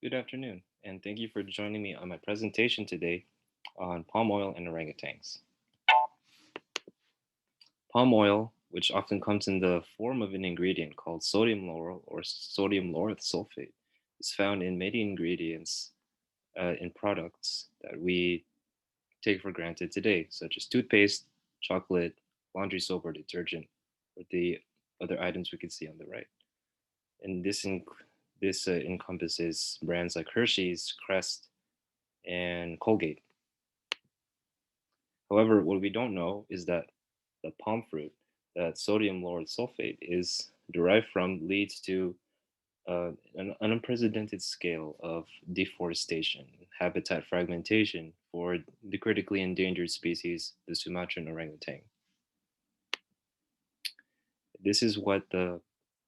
Good afternoon, and thank you for joining me on my presentation today on palm oil and orangutans. Palm oil, which often comes in the form of an ingredient called sodium lauryl or sodium lauryl sulfate, is found in many ingredients in products that we take for granted today, such as toothpaste, chocolate, laundry soap, or detergent, or the other items we can see on the right. And this encompasses brands like Hershey's, Crest, and Colgate. However, what we don't know is that the palm fruit that sodium lauryl sulfate is derived from leads to an unprecedented scale of deforestation, habitat fragmentation for the critically endangered species, the Sumatran orangutan. This is what the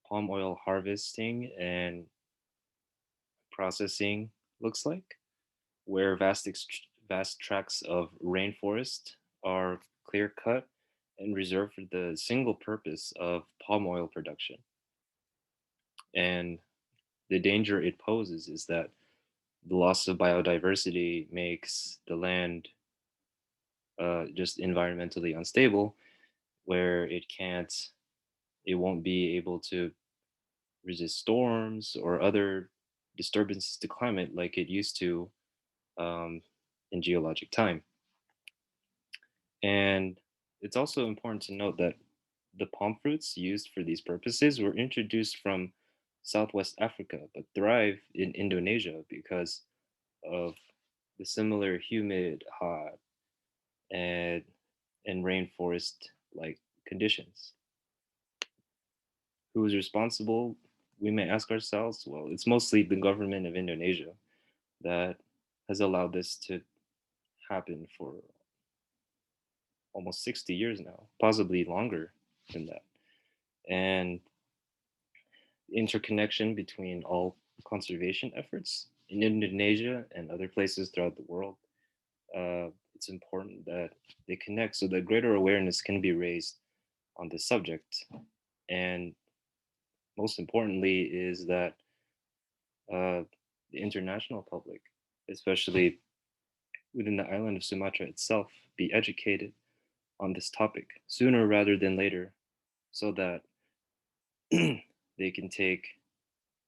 palm oil harvesting and processing looks like, where vast tracts of rainforest are clear cut and reserved for the single purpose of palm oil production. And the danger it poses is that the loss of biodiversity makes the land just environmentally unstable, where it won't be able to resist storms or other disturbances to climate like it used to um, in geologic time. And it's also important to note that the palm fruits used for these purposes were introduced from Southwest Africa, but thrive in Indonesia because of the similar humid, hot, and, and rainforest like conditions. Who is responsible? We may ask ourselves. Well, it's mostly the government of Indonesia that has allowed this to happen for almost 60 years now, possibly longer than that. And interconnection between all conservation efforts in Indonesia and other places throughout the world. It's important that they connect so that greater awareness can be raised on this subject. And most importantly, is that uh, the international public, especially within the island of Sumatra itself, be educated on this topic sooner rather than later so that they can take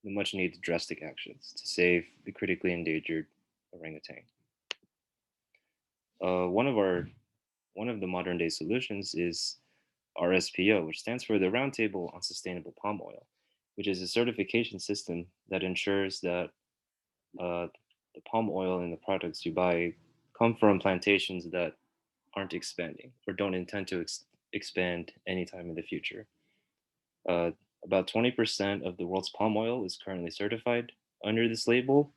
the much needed drastic actions to save the critically endangered orangutan. Uh, one of our one of the modern day solutions is RSPO, which stands for the Roundtable on Sustainable Palm Oil, which is a certification system that ensures that uh, the palm oil and the products you buy come from plantations that aren't expanding or don't intend to expand anytime in the future. Uh, about 20% of the world's palm oil is currently certified under this label.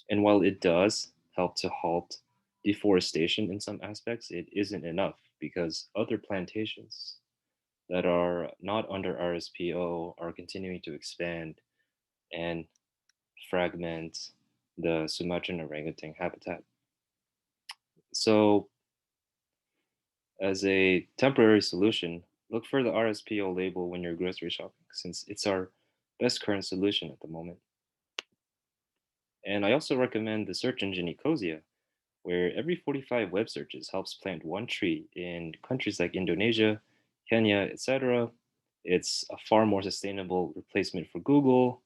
And while it does help to halt deforestation in some aspects, it isn't enough because other plantations that are not under RSPO are continuing to expand and fragment the Sumatran orangutan habitat. So, as a temporary solution, look for the RSPO label when you're grocery shopping, since it's our best current solution at the moment. And I also recommend the search engine Ecosia, where every 45 web searches helps plant one tree in countries like Indonesia, Kenya, etc. It's a far more sustainable replacement for Google.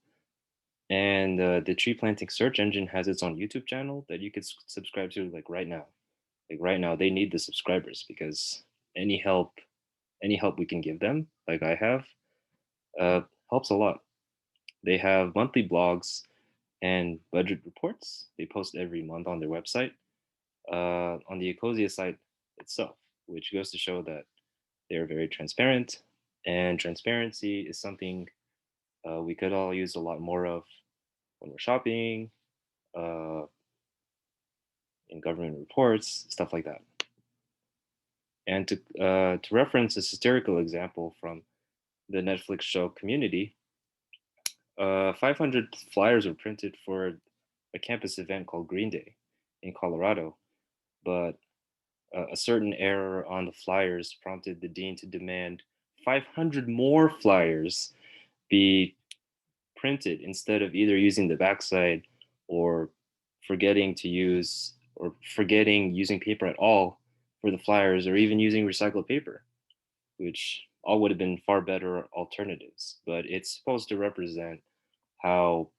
And the tree planting search engine has its own YouTube channel that you could subscribe to like right now. Like right now, they need the subscribers because any help, any help we can give them, like I have, uh, helps a lot. They have monthly blogs and budget reports. They post every month on their website, on the Ecosia site itself, which goes to show that they're very transparent. And transparency is something we could all use a lot more of when we're shopping, uh, in government reports, stuff like that. And to reference a satirical example from the Netflix show Community, 500 flyers were printed for a campus event called Green Day in Colorado, but a certain error on the flyers prompted the dean to demand 500 more flyers be printed instead of either using the backside or forgetting to use or forgetting using paper at all for the flyers, or even using recycled paper, which all would have been far better alternatives. But it's supposed to represent how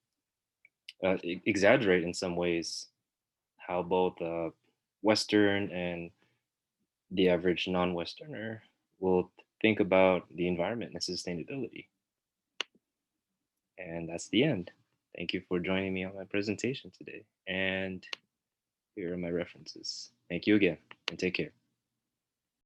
exaggerate in some ways how both Western and the average non-Westerner will think about the environment and sustainability. And that's the end. Thank you for joining me on my presentation today. And here are my references. Thank you again, and take care.